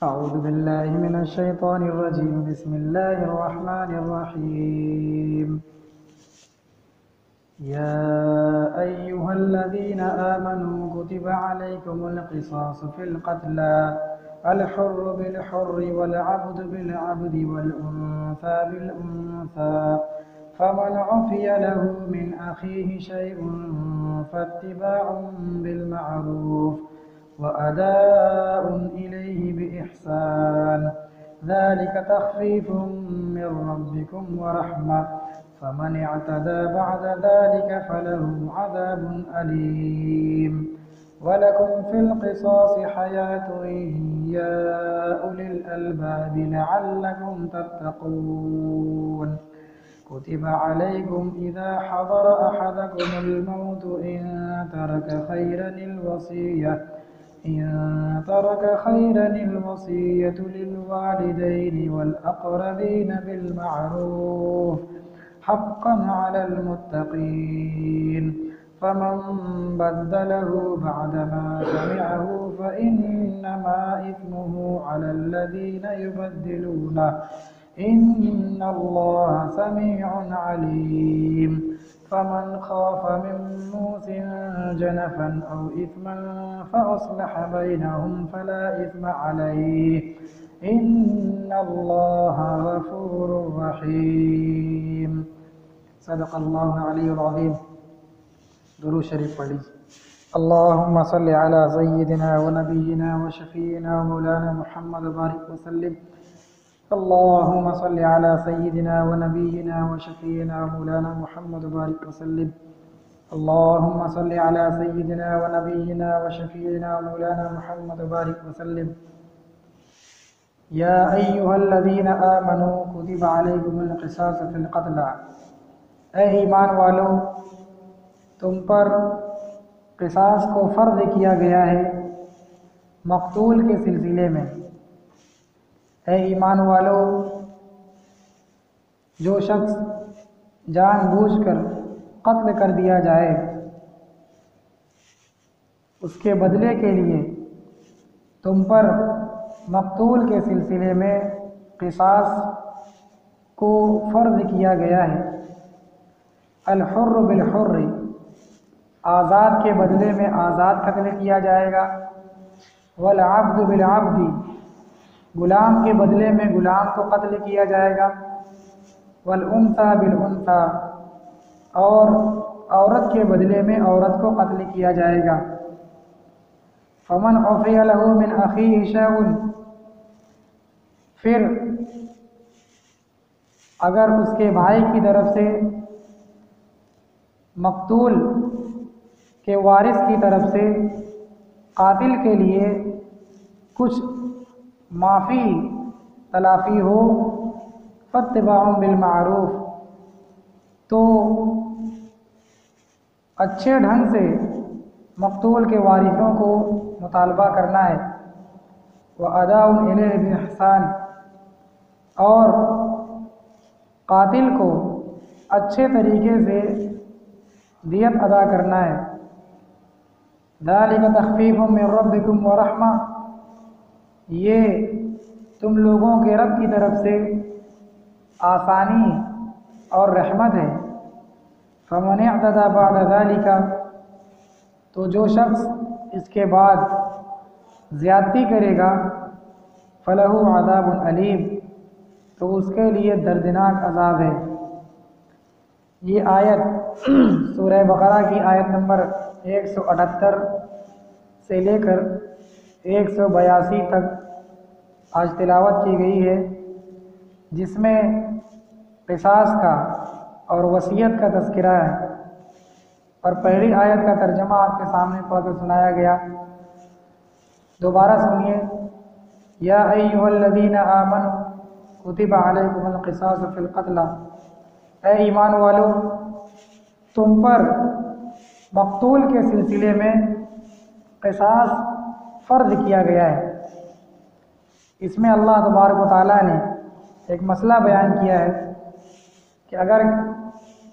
أعوذ بالله من الشيطان الرجيم. بسم الله الرحمن الرحيم. يا أيها الذين آمنوا كتب عليكم القصاص في القتلى الحر بالحر والعبد بالعبد والأنثى بالأنثى فمن عفي له من أخيه شيء فاتباع بالمعروف وأداء إليه بإحسان ذلك تخفيف من ربكم ورحمة فمن اعتدى بعد ذلك فله عذاب أليم ولكم في القصاص حياة يا أولي الألباب لعلكم تتقون. كتب عليكم إذا حضر أحدكم الموت إن ترك خيرا الوصية للوالدين والأقربين بالمعروف حقا على المتقين فمن بدله بعدما سمعه فإنما إثمه على الذين يبدلونه إن الله سميع عليم. فمن خاف من موص جنفا أو إثما فأصلح بينهم فلا إثم عليه إن الله غفور رحيم. صدق الله العلي العظيم. درود شریف پڑھی. اللهم صل على سيدنا ونبينا وشفيعنا ومولانا محمد بارك وسلم. اللهم صل على سيدنا ونبينا وشفيعنا ومولانا محمد بارك وسلم. اللهم صل على سيدنا ونبينا وشفيعنا ومولانا محمد بارك وسلم. يا أيها الذين آمنوا كتب عليكم القصاص في القتلى. اے ایمان والو، تم پر قصاص کو فرض کیا گیا ہے مقتول کے سلسلے میں. اے ایمان والو، جو شخص جان بوجھ کر قتل کر دیا جائے اس کے بدلے کے لیے تم پر مقتول کے سلسلے میں قصاص کو فرض کیا گیا ہے. الحر بالحر، آزاد کے بدلے میں آزاد قتل کیا جائے گا. والعبد بالعبد، غلام کے بدلے میں غلام کو قتل کیا جائے گا. والانثى بالانثى، اور عورت کے بدلے میں عورت کو قتل کیا جائے گا. فمن عفي له من اخيه شيء، پھر اگر اس کے بھائی کی طرف سے مقتول کے وارث کی طرف سے قاتل کے لیے کچھ معافی تلافی ہو، فاتباع بالمعروف، تو اچھے ڈھنگ سے مقتول کے وارثوں کو مطالبہ کرنا ہے. وَأَدَاءٌ إِلَيْهِ بِإِحْسَانٍ، اور قاتل کو اچھے طریقے سے دیت ادا کرنا ہے. ذَلِكَ تَخْفِيفٌ مِّن رَّبِّكُمْ وَرَحْمَةٌ، یہ تم لوگوں کے رب کی طرف سے آسانی اور رحمت ہے. فَمَنِ اعْتَدَىٰ بَعْدَ ذَلِكَ، تو جو شخص اس کے بعد زیادتی کرے گا، فَلَهُ عَذَابٌ أَلِيمٌ، تو اس کے لیے دردناک عذاب ہے. یہ آیت سورہ بقرہ کی آیت نمبر 178 سے لے کر 182 تک آج تلاوت کی گئی ہے، جس میں قصاص کا اور وصیت کا تذکرہ ہے. اور پہلی آیت کا ترجمہ آپ کے سامنے پڑھ کر سنایا گیا. دوبارہ سنیے. یا ایھا الذین آمنوا کتب علیکم القصاص فی القتلى، اے ایمان والو، تم پر مقتول کے سلسلے میں قصاص فرض کیا گیا ہے. اس میں اللہ تبارک و تعالیٰ نے ایک مسئلہ بیان کیا ہے کہ اگر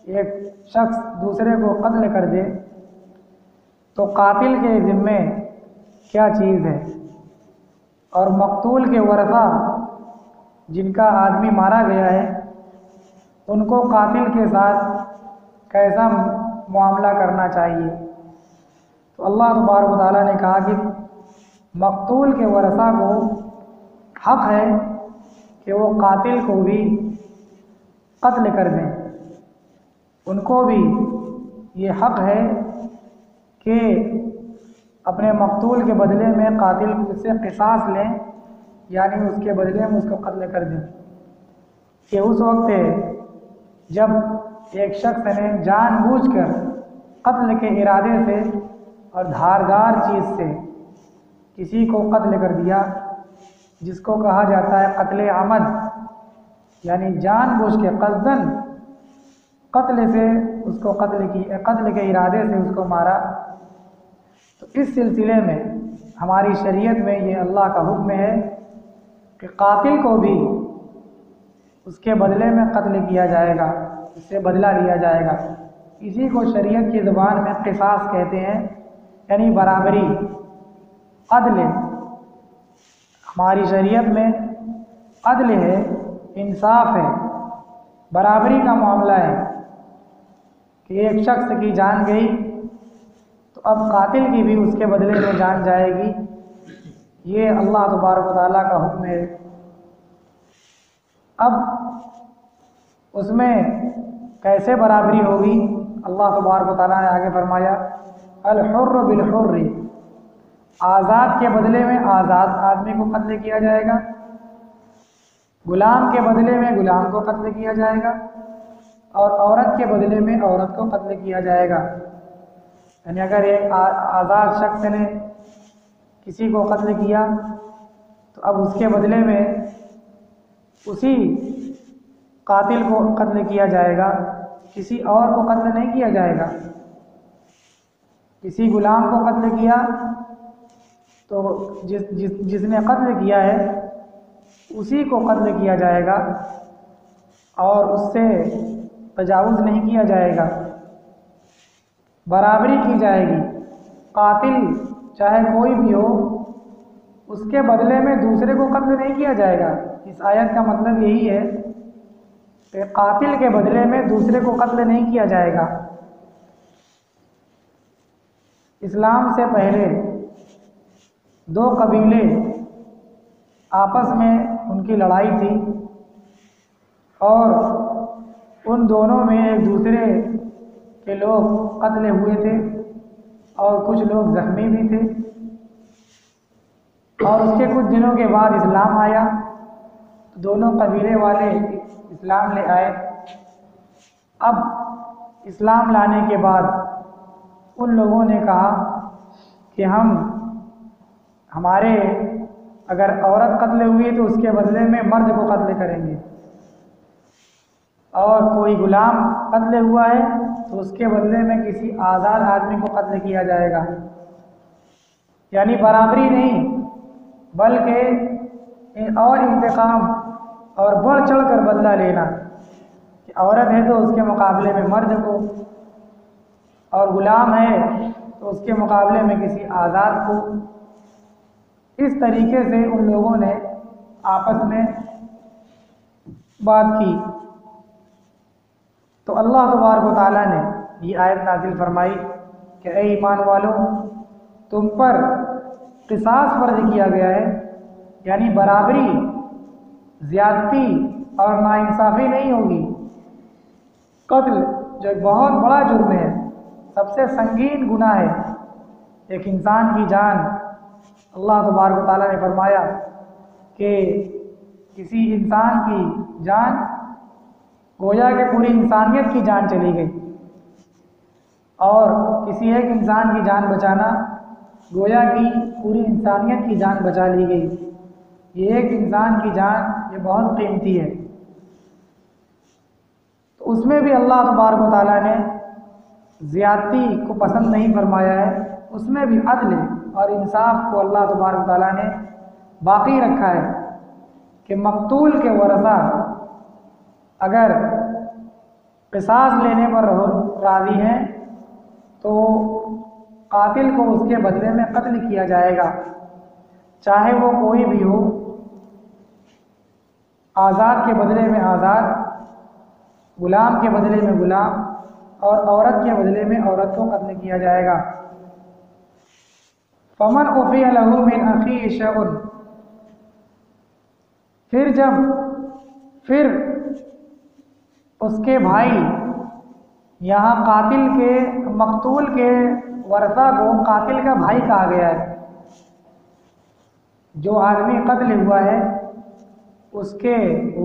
ایک شخص دوسرے کو قتل کر دے تو قاتل کے ذمے کیا چیز ہے. اور مقتول کے ورثہ جن کا آدمی مارا گیا ہے ان کو قاتل کے ساتھ کیسا معاملہ کرنا چاہیے؟ تو اللہ تبارک و تعالیٰ نے کہا کہ مقتول کے ورثہ کو حق ہے کہ وہ قاتل کو بھی قتل کر دیں، ان کو بھی یہ حق ہے کہ اپنے مقتول کے بدلے میں قاتل سے قصاص لیں، یعنی اس کے بدلے میں اس کو قتل کر دیں۔ کہ اس وقت جب ایک شخص نے جان بوجھ کر قتل کے ارادے سے اور دھاردار چیز سے کسی کو قتل کر دیا، جس کو کہا جاتا ہے قتل عمد، یعنی جان بوجھ کے قصداً قتل سے اس کو قتل کے ارادے سے اس کو مارا، تو اس سلسلے میں ہماری شریعت میں یہ اللہ کا حکم ہے کہ قاتل کو بھی اس کے بدلے میں قتل کیا جائے گا، اس سے بدلہ لیا جائے گا۔ اسی کو شریعت کی زبان میں قصاص کہتے ہیں، یعنی برابری، عدل۔ ہماری شریعت میں عدل ہے، انصاف ہے، برابری کا معاملہ ہے کہ ایک شخص کی جان گئی تو اب قاتل کی بھی اس کے بدلے میں جان جائے گی، یہ اللہ تبارک و تعالیٰ کا حکم ہے۔ اب اس میں کیسے برابری ہوگی؟ اللہ تبارک و تعالیٰ نے آگے فرمایا الحر بالحر، آزاد کے بدلے میں آزاد آدمی کو قتل کیا جائے گا، غلام کے بدلے میں غلام کو قتل کیا جائے گا، اور عورت کے بدلے میں عورت کو قتل کیا جائے گا۔ یعنی اگر ایک آزاد شخص نے کسی کو قتل کیا تو اب اس کے بدلے میں اسی قاتل کو قتل کیا جائے گا، کسی اور کو قتل نہیں کیا جائے گا۔ کسی غلام کو قتل کیا تو جس نے قتل کیا ہے اسی کو قتل کیا جائے گا اور اس سے تجاوز نہیں کیا جائے گا، برابری کی جائے گی۔ قاتل چاہے کوئی بھی ہو، اس کے بدلے میں دوسرے کو قتل نہیں کیا جائے گا۔ اس آیت کا مطلب یہی ہے کہ قاتل کے بدلے میں دوسرے کو قتل نہیں کیا جائے گا۔ اسلام سے پہلے دو قبیلے آپس میں ان کی لڑائی تھی اور ان دونوں میں ایک دوسرے کے لوگ قتل ہوئے تھے اور کچھ لوگ زخمی بھی تھے، اور اس کے کچھ دنوں کے بعد اسلام آیا تو دونوں قبیلے والے اسلام لے آئے۔ اب اسلام لانے کے بعد ان لوگوں نے کہا کہ ہمارے اگر عورت قتل ہوئی تو اس کے بدلے میں مرد کو قتل کریں گے، اور کوئی غلام قتل ہوا ہے تو اس کے بدلے میں کسی آزاد آدمی کو قتل کیا جائے گا۔ یعنی برابری نہیں بلکہ اور انتقام اور بڑھ چڑھ کر بدلہ لینا کہ عورت ہے تو اس کے مقابلے میں مرد کو، اور غلام ہے تو اس کے مقابلے میں کسی آزاد کو۔ اس طریقے سے ان لوگوں نے آپس میں بات کی تو اللہ تبارک و تعالیٰ نے یہ آیت نازل فرمائی کہ اے ایمان والو، تم پر قصاص فرض کیا گیا ہے، یعنی برابری، زیادتی اور ناانصافی نہیں ہوگی۔ قتل جو ایک بہت بڑا جرم ہے، سب سے سنگین گناہ ہے، ایک انسان کی جان، اللہ تبارک و تعالیٰ نے فرمایا کہ کسی انسان کی جان گویا کہ پوری انسانیت کی جان چلی گئی، اور کسی ایک انسان کی جان بچانا گویا کہ پوری انسانیت کی جان بچا لی گئی۔ یہ ایک انسان کی جان یہ بہت قیمتی ہے، تو اس میں بھی اللہ تبارک و تعالیٰ نے زیادتی کو پسند نہیں فرمایا ہے، اس میں بھی عدل اور انصاف کو اللہ تبارک و تعالیٰ نے باقی رکھا ہے کہ مقتول کے ورثہ اگر قصاص لینے پر راضی ہیں تو قاتل کو اس کے بدلے میں قتل کیا جائے گا، چاہے وہ کوئی بھی ہو، آزاد کے بدلے میں آزاد، غلام کے بدلے میں غلام، اور عورت کے بدلے میں عورت کو قتل کیا جائے گا۔ فمن عفی لہ من اخیہ شیء، پھر اس کے بھائی، یہاں قاتل کے مقتول کے ورثہ کو قاتل کا بھائی کہا گیا ہے۔ جو آدمی قتل ہوا ہے اس کے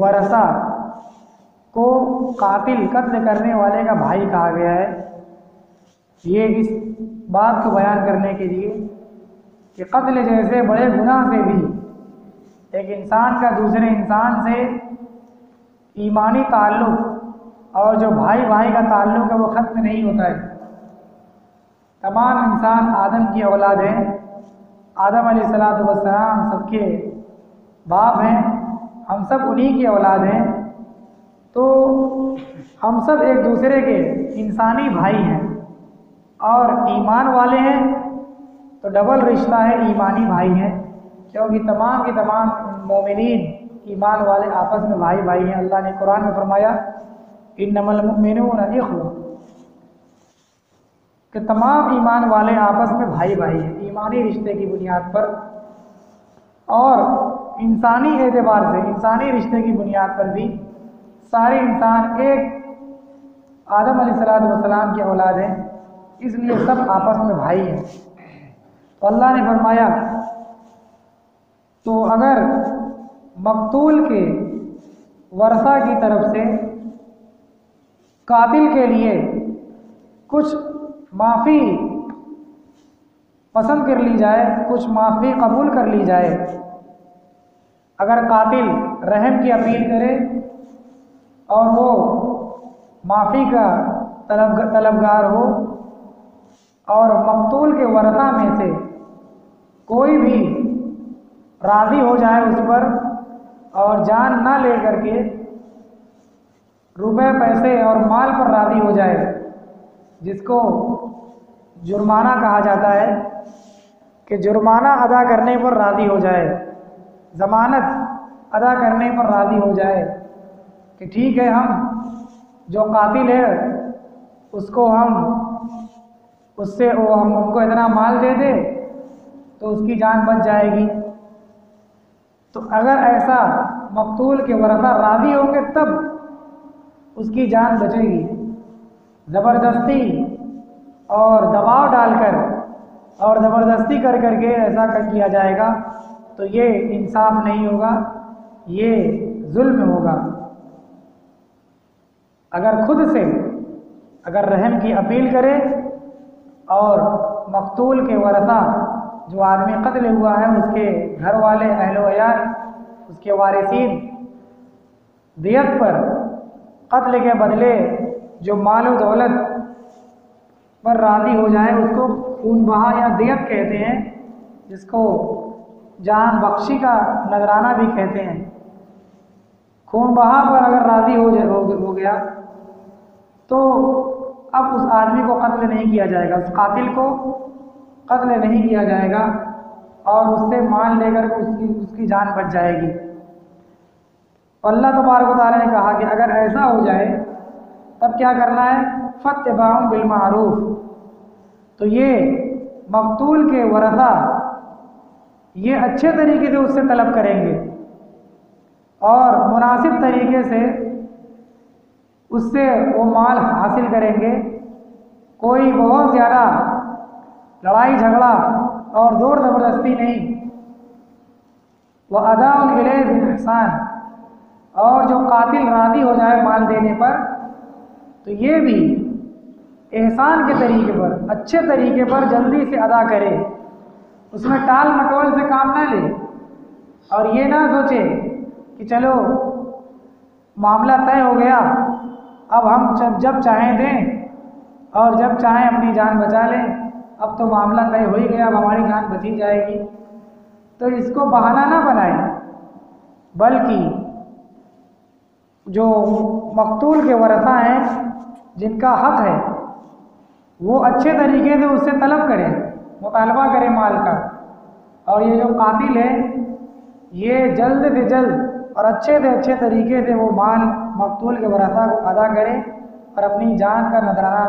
ورثہ کو قاتل قتل کرنے والے کا بھائی کہا گیا ہے۔ یہ اس بات کو بیان کرنے کے لیے کہ قتل جیسے بڑے گناہ سے بھی ایک انسان کا دوسرے انسان سے ایمانی تعلق اور جو بھائی بھائی کا تعلق ہے وہ ختم نہیں ہوتا ہے۔ تمام انسان آدم کی اولاد ہیں، آدم علیہ السلام سب کے باپ ہیں، ہم سب انہی کی اولاد ہیں، تو ہم سب ایک دوسرے کے انسانی بھائی ہیں اور ایمان والے ہیں تو ڈبل رشتہ ہے، ایمانی بھائی ہیں، کیونکہ تمام کے تمام مومنین ایمان والے آپس میں بھائی بھائی ہیں۔ اللہ نے قرآن میں فرمایا انما المؤمنون اخوہ، کہ تمام ایمان والے آپس میں بھائی بھائی ہیں ایمانی رشتے کی بنیاد پر، اور انسانی اعتبار سے انسانی رشتے کی بنیاد پر بھی سارے انسان ایک آدم علیہ السلام کی اولاد ہیں، اس لیے سب آپس میں بھائی ہیں۔ تو اللہ نے فرمایا تو اگر مقتول کے ورثہ کی طرف سے قاتل کے لیے کچھ معافی پسند کر لی جائے، کچھ معافی قبول کر لی جائے، اگر قاتل رحم کی اپیل کرے اور وہ معافی کا طلبگار ہو اور مقتول کے ورثہ میں سے کوئی بھی راضی ہو جائے اس پر اور جان نہ لے کر کے روپے پیسے اور مال پر راضی ہو جائے، جس کو جرمانہ کہا جاتا ہے، کہ جرمانہ ادا کرنے پر راضی ہو جائے، ضمانت ادا کرنے پر راضی ہو جائے کہ ٹھیک ہے ہم جو قاتل ہے اس کو ہم کو اتنا مال دے دے تو اس کی جان بچ جائے گی۔ تو اگر ایسا مقتول کے ورثہ راضی ہوں گے تب اس کی جان بچے گی، زبردستی اور دباؤ ڈال کر اور زبردستی کر کے ایسا کیا جائے گا تو یہ انصاف نہیں ہوگا، یہ ظلم ہوگا۔ اگر خود سے اگر رحم کی اپیل کرے اور مقتول کے ورثہ جو آدمی قتل ہوا ہے اس کے گھر والے اہل و عیال اس کے وارثین دیت پر قتل کے بدلے جو مال و دولت پر راضی ہو جائے اس کو خون بہا یا دیت کہتے ہیں، جس کو جان بخشی کا نذرانہ بھی کہتے ہیں۔ خون بہا پر اگر راضی ہو گیا تو اب اس آدمی کو قتل نہیں کیا جائے گا، اس قاتل کو قتل نہیں کیا جائے گا اور اس سے مال لے کر اس کی جان بچ جائے گی۔ اللہ تبارک و تعالیٰ نے کہا کہ اگر ایسا ہو جائے تب کیا کرنا ہے، فاتباع بالمعروف، تو یہ مقتول کے ورثہ یہ اچھے طریقے سے اس سے طلب کریں گے اور مناسب طریقے سے اس سے وہ مال حاصل کریں گے، کوئی بہت زیادہ لڑائی جھگڑا اور زور زبردستی نہیں۔ وَأَدَاءٌ إِلَيْهِ بِالْإِحْسَانِ، اور جو قاتل راضی ہو جائے مال دینے پر تو یہ بھی احسان کے طریقے پر اچھے طریقے پر جلدی سے ادا کرے، اس میں ٹال مٹول سے کام نہ لے اور یہ نہ سوچے کہ چلو معاملہ طے ہو گیا اب ہم جب چاہیں دیں اور جب چاہیں اپنی جان بچا لیں، اب تو معاملہ طے ہو ہی گیا اب ہماری جان بچی جائے گی، تو اس کو بہانہ نہ بنائیں، بلکہ جو مقتول کے ورثہ ہیں جن کا حق ہے وہ اچھے طریقے سے اس سے طلب کریں، مطالبہ کریں مال کا اور یہ جو قاتل ہے یہ جلد سے جلد اور اچھے سے اچھے طریقے سے وہ مال مقتول کے ورثہ کو ادا کرے اور اپنی جان کا نذرانہ،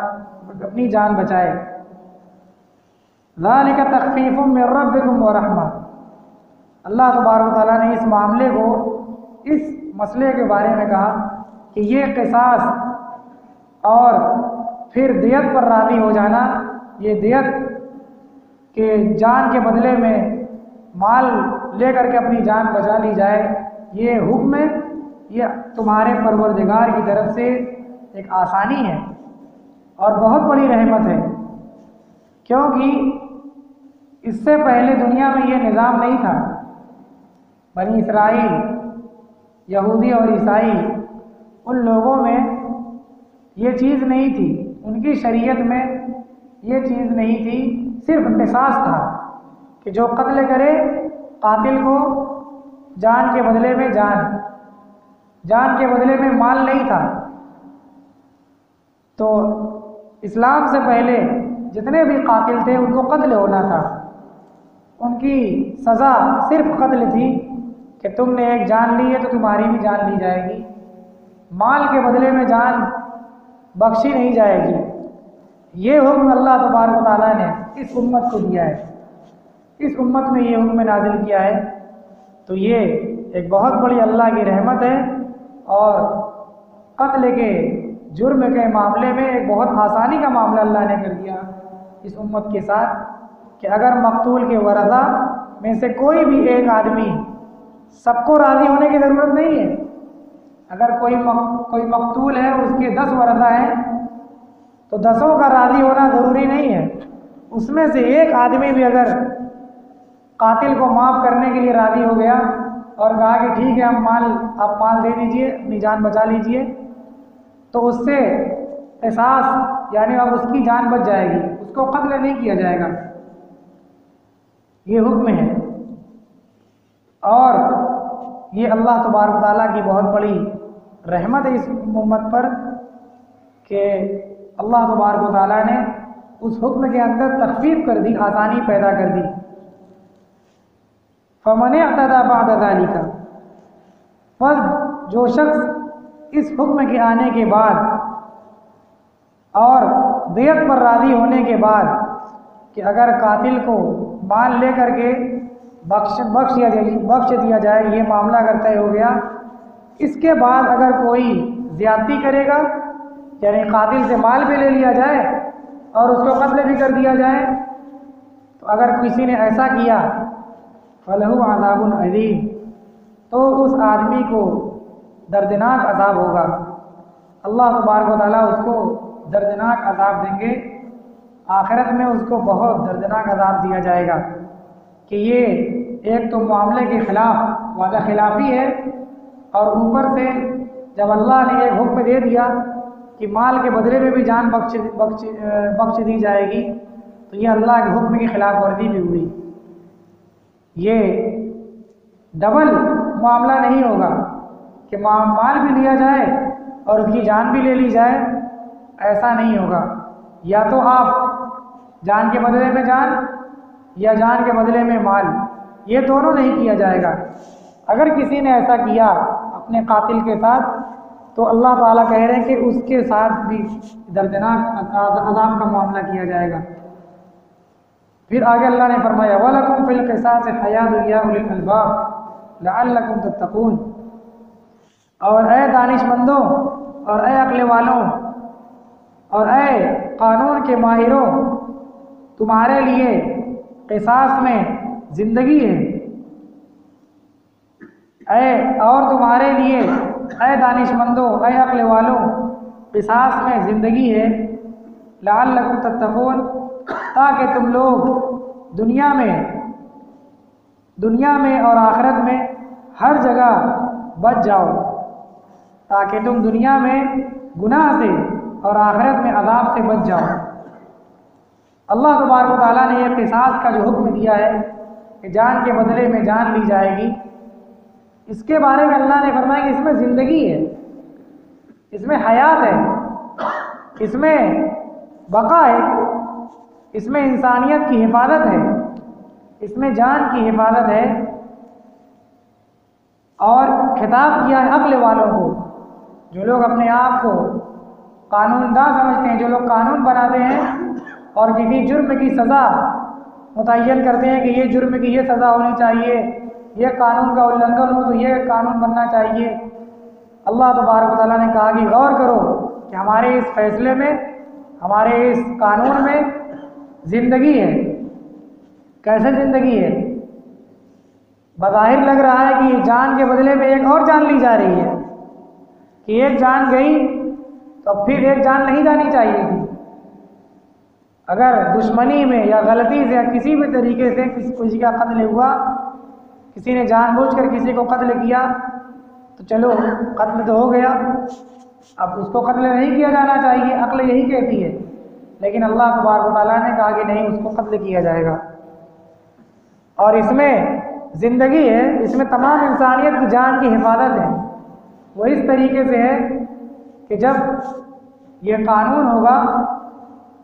اپنی جان بچائے۔ ذالک تخفیف من ربکم ورحمہ، اللہ تبارک و تعالیٰ نے اس معاملے کو، اس مسئلے کے بارے میں کہا کہ یہ قصاص اور پھر دیت پر راضی ہو جانا، یہ دیت کہ جان کے بدلے میں مال لے کر کے اپنی جان بچا لی جائے، یہ حکم ہے، یہ تمہارے پروردگار کی طرف سے ایک آسانی ہے اور بہت بڑی رحمت ہے، کیونکہ اس سے پہلے دنیا میں یہ نظام نہیں تھا۔ بنی اسرائیل، یہودی اور عیسائی، ان لوگوں میں یہ چیز نہیں تھی، ان کی شریعت میں یہ چیز نہیں تھی، صرف قصاص تھا کہ جو قتل کرے قاتل کو جان کے بدلے میں جان کے بدلے میں مال نہیں تھا۔ تو اسلام سے پہلے جتنے بھی قاتل تھے ان کو قتل ہونا تھا، ان کی سزا صرف قتل تھی کہ تم نے ایک جان لی ہے تو تمہاری بھی جان لی جائے گی، مال کے بدلے میں جان بخشی نہیں جائے گی۔ یہ حکم اللہ تبارک و تعالیٰ نے اس امت کو دیا ہے، اس امت میں یہ حکم نازل کیا ہے، تو یہ ایک بہت بڑی اللہ کی رحمت ہے اور قتل کے جرم کے معاملے میں ایک بہت آسانی کا معاملہ اللہ نے کر دیا اس امت کے ساتھ کہ اگر مقتول کے ورثہ میں سے کوئی بھی ایک آدمی، سب کو راضی ہونے کی ضرورت نہیں ہے، اگر کوئی مقتول ہے اس کے 10 ورثہ ہیں تو 10 کا راضی ہونا ضروری نہیں ہے، اس میں سے ایک آدمی بھی اگر قاتل کو معاف کرنے کے لیے راضی ہو گیا اور کہا کہ ٹھیک ہے آپ مال دے دیجئے، اپنی جان بچا لیجئے، تو اس سے قصاص یعنی اب اس کی جان بچ جائے گی، اس کو قتل نہیں کیا جائے گا، یہ حکم ہے۔ اور یہ اللہ تبارک تعالیٰ کی بہت بڑی رحمت ہے اس امت پر کہ اللہ تبارک تعالیٰ نے اس حکم کے اندر تخفیف کر دی، آسانی پیدا کر دی۔ فَمَنِ اعْتَدَىٰ بَعْدَ ذَلِكَ، پس جو شخص اس حکم کے آنے کے بعد اور دیت پر راضی ہونے کے بعد کہ اگر قاتل کو مال لے کر کے بخش دیا جائے، یہ معاملہ اگر طے ہو گیا، اس کے بعد اگر کوئی زیادتی کرے گا یعنی قاتل سے مال بھی لے لیا جائے اور اس کو قتل بھی کر دیا جائے، تو اگر کسی نے ایسا کیا فَلَهُ عَذَابٌ عَظِيمٌ، تو اس آدمی کو دردناک عذاب ہوگا، اللہ تبارک و تعالیٰ اس کو دردناک عذاب دیں گے، آخرت میں اس کو بہت دردناک عذاب دیا جائے گا کہ یہ ایک تو معاملے کے خلاف وعدہ خلافی ہے، اور اوپر سے جب اللہ نے ایک حکم دے دیا کہ مال کے بدلے میں بھی جان بخش دی جائے گی، تو یہ اللہ کے حکم کی خلاف ورزی بھی ہوئی۔ یہ ڈبل معاملہ نہیں ہوگا کہ مال بھی لیا جائے اور اس کی جان بھی لے لی جائے، ایسا نہیں ہوگا، یا تو آپ جان کے بدلے میں جان یا جان کے بدلے میں مال، یہ دونوں نہیں کیا جائے گا۔ اگر کسی نے ایسا کیا اپنے قاتل کے ساتھ تو اللہ تعالیٰ کہہ رہے ہیں کہ اس کے ساتھ بھی دردناک عذاب کا معاملہ کیا جائے گا۔ پھر آگے اللہ نے فرمایا وَلَكُمْ فِي الْقِصَاصِ حَيَاةٌ يَا أُولِي الْأَلْبَابِ لَعَلَّكُمْ تَتَّقُونَ، اور اے دانش مندوں اور اے عقل والوں اور اے قانون کے ماہروں، تمہارے لیے قصاص میں زندگی ہے، اور تمہارے لیے اے دانش مندوں اے عقل والوں قصاص میں زندگی ہے، لعلکم تتقون، تاکہ تم لوگ دنیا میں اور آخرت میں ہر جگہ بچ جاؤ، تاکہ تم دنیا میں گناہ سے اور آخرت میں عذاب سے بچ جاؤ۔ اللہ تبارک و تعالیٰ نے یہ قصاص کا جو حکم دیا ہے کہ جان کے بدلے میں جان لی جائے گی، اس کے بارے میں اللہ نے فرمایا کہ اس میں زندگی ہے، اس میں حیات ہے، اس میں بقا ہے، اس میں انسانیت کی حفاظت ہے، اس میں جان کی حفاظت ہے، اور خطاب کیا ہے عقل والوں کو، جو لوگ اپنے آپ کو قانون داں سمجھتے ہیں، جو لوگ قانون بناتے ہیں اور کسی جرم کی سزا متعین کرتے ہیں کہ یہ جرم کی یہ سزا ہونی چاہیے، یہ قانون کا النگھن ہو تو یہ قانون بننا چاہیے۔ اللہ تبارک و تعالیٰ نے کہا کہ غور کرو کہ ہمارے اس فیصلے میں، ہمارے اس قانون میں زندگی ہے۔ کیسے زندگی ہے؟ بظاہر لگ رہا ہے کہ جان کے بدلے میں ایک اور جان لی جا رہی ہے، کہ ایک جان گئی تو پھر ایک جان نہیں جانی چاہیے تھی۔ اگر دشمنی میں یا غلطی سے یا کسی بھی طریقے سے کسی کا قتل ہوا، کسی نے جان بوجھ کر کسی کو قتل کیا تو چلو قتل تو ہو گیا، اب اس کو قتل نہیں کیا جانا چاہیے، عقل یہی کہتی ہے، لیکن اللہ تبارک و تعالیٰ نے کہا کہ نہیں، اس کو قتل کیا جائے گا۔ اور اس میں زندگی ہے، اس میں تمام انسانیت کی جان کی حفاظت ہے۔ وہ اس طریقے سے ہے کہ جب یہ قانون ہوگا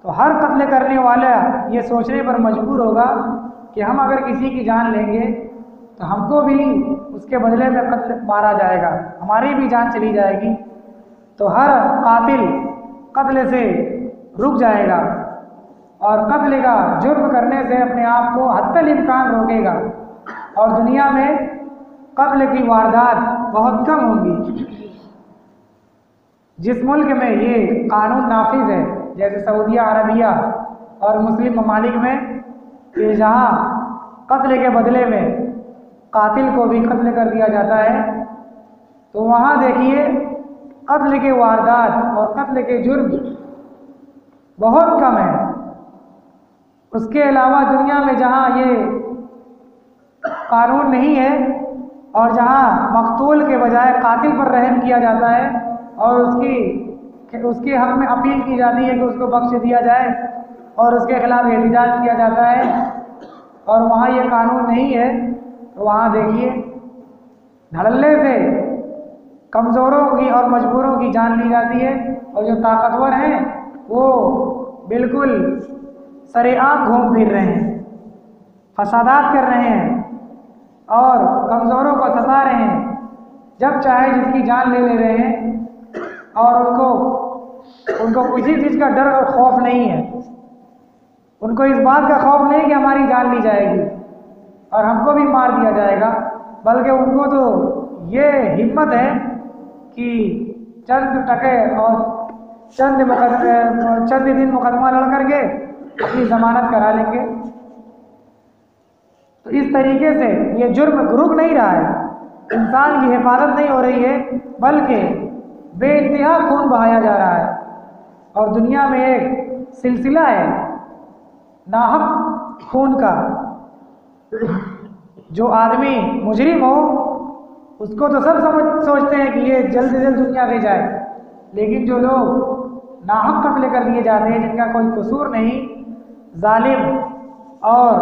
تو ہر قتل کرنے والا یہ سوچنے پر مجبور ہوگا کہ ہم اگر کسی کی جان لیں گے تو ہم کو بھی اس کے بدلے میں قتل مارا جائے گا، ہماری بھی جان چلی جائے گی، تو ہر قاتل قتل سے رک جائے گا اور قتل کا جرم کرنے سے اپنے آپ کو حتی الامکان روکے گا، اور دنیا میں قتل کی واردات بہت کم ہوں گی۔ جس ملک میں یہ قانون نافذ ہے، جیسے سعودیہ عربیہ اور مسلم ممالک میں، کہ جہاں قتل کے بدلے میں قاتل کو بھی قتل کر دیا جاتا ہے، تو وہاں دیکھیے قتل کے واردات اور قتل کے جرم بہت کم ہیں۔ اس کے علاوہ دنیا میں جہاں یہ قانون نہیں ہے اور جہاں مقتول کے بجائے قاتل پر رحم کیا جاتا ہے اور اس کے حق میں اپیل کی جاتی ہے کہ اس کو بخش دیا جائے اور اس کے خلاف احتجاج کیا جاتا ہے، اور وہاں یہ قانون نہیں ہے، تو وہاں دیکھیے دھڑلے سے کمزوروں کی اور مجبوروں کی جان لی جاتی ہے، اور جو طاقتور ہیں وہ بالکل سرے عام گھوم پھر رہے ہیں، فسادات کر رہے ہیں اور کمزوروں کو ستا رہے ہیں، جب چاہے جس کی جان لے رہے ہیں، اور ان کو کسی چیز کا ڈر اور خوف نہیں ہے، ان کو اس بات کا خوف نہیں کہ ہماری جان لی جائے گی اور ہم کو بھی مار دیا جائے گا، بلکہ ان کو تو یہ ہمت ہے کہ چند ٹکے اور چند دن مقدمہ لڑ کر کے اپنی ضمانت کرا لیں گے۔ تو اس طریقے سے یہ جرم رک نہیں رہا ہے، انسان کی حفاظت نہیں ہو رہی ہے، بلکہ بے انتہا خون بہایا جا رہا ہے، اور دنیا میں ایک سلسلہ ہے ناحق خون کا۔ جو آدمی مجرم ہو اس کو تو سب سوچتے ہیں کہ یہ جلد سے جلد دنیا سے جائے، لیکن جو لوگ ناحق قتل کر دیے جاتے ہیں، جن کا کوئی قصور نہیں، ظالم اور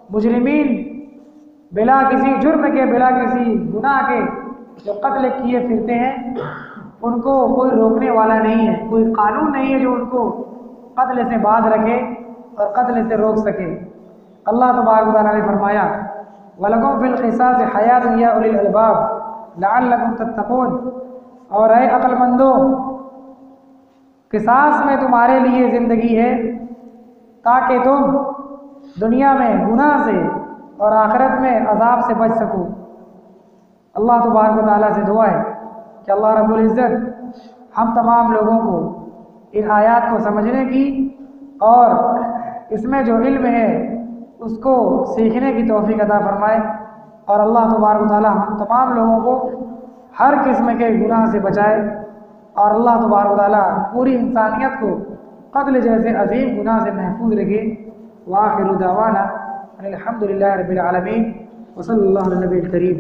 مجرمین بلا کسی جرم کے، بلا کسی گناہ کے جو قتل کیے پھرتے ہیں، ان کو کوئی روکنے والا نہیں ہے، کوئی قانون نہیں ہے جو ان کو قتل سے باز رکھے اور قتل سے روک سکے۔ اللہ تبارک و تعالیٰ نے فرمایا وَلَكُمْ فِي الْقِصَاصِ حَيَاةٌ يَا أُولِي الْأَلْبَابِ لَعَلَّكُمْ تَتَّقُونَ، اور اے عقل مندو، قصاص میں تمہارے لیے زندگی ہے تاکہ تم دنیا میں گناہ سے اور آخرت میں عذاب سے بچ سکو۔ اللہ تبارک و تعالیٰ سے دعا ہے کہ اللہ رب العزت ہم تمام لوگوں کو ان آیات کو سمجھنے کی اور اس میں جو علم ہے اس کو سیکھنے کی توفیق عطا فرمائے، اور اللہ تبارک و تعالیٰ ہم تمام لوگوں کو ہر قسم کے گناہ سے بچائے، اور اللہ تبارک و تعالیٰ پوری انسانیت کو قتل جیسے عظیم گناہ سے محفوظ رکھے۔ وآخر دعوانا الحمد للہ رب العالمین، وصلی اللہ علیہ نبی الکریم۔